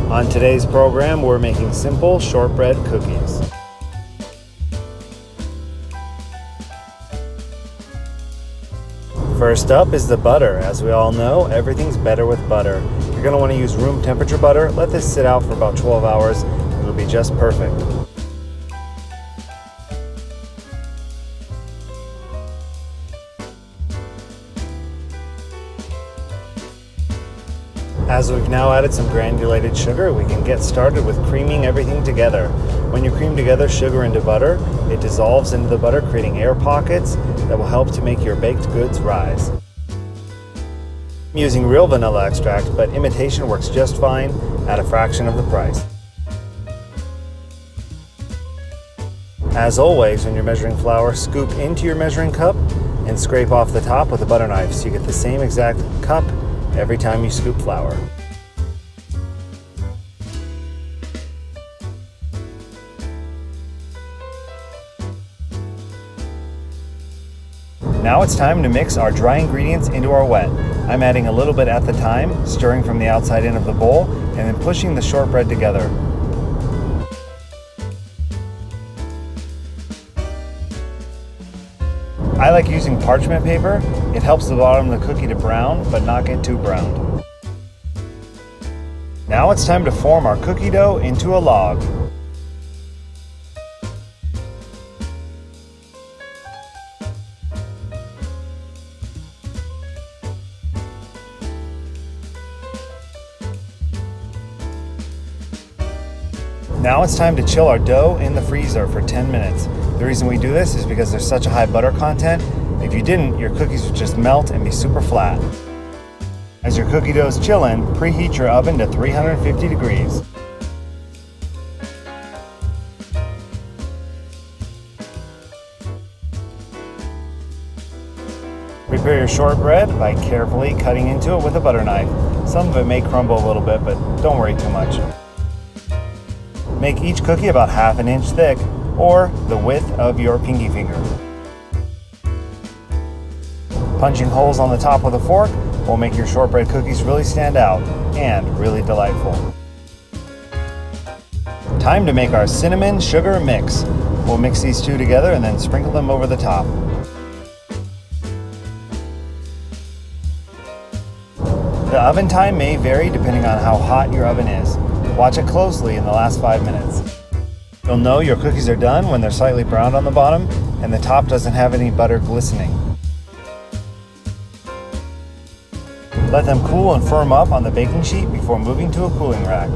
On today's program, we're making simple shortbread cookies. First up is the butter. As we all know, everything's better with butter. You're going to want to use room temperature butter. Let this sit out for about 12 hours. It'll be just perfect. As we've now added some granulated sugar, we can get started with creaming everything together. When you cream together sugar into butter, it dissolves into the butter, creating air pockets that will help to make your baked goods rise. I'm using real vanilla extract, but imitation works just fine at a fraction of the price. As always, when you're measuring flour, scoop into your measuring cup and scrape off the top with a butter knife so you get the same exact cup every time you scoop flour. Now it's time to mix our dry ingredients into our wet. I'm adding a little bit at the time, stirring from the outside in of the bowl, and then pushing the shortbread together. I like using parchment paper. It helps the bottom of the cookie to brown, but not get too browned. Now it's time to form our cookie dough into a log. Now it's time to chill our dough in the freezer for 10 minutes. The reason we do this is because there's such a high butter content. If you didn't, your cookies would just melt and be super flat. As your cookie dough is chilling, preheat your oven to 350 degrees. Prepare your shortbread by carefully cutting into it with a butter knife. Some of it may crumble a little bit, but don't worry too much. Make each cookie about ½ an inch thick, or the width of your pinky finger. Punching holes on the top with a fork will make your shortbread cookies really stand out and really delightful. Time to make our cinnamon sugar mix. We'll mix these two together and then sprinkle them over the top. The oven time may vary depending on how hot your oven is. Watch it closely in the last 5 minutes. You'll know your cookies are done when they're slightly browned on the bottom and the top doesn't have any butter glistening. Let them cool and firm up on the baking sheet before moving to a cooling rack.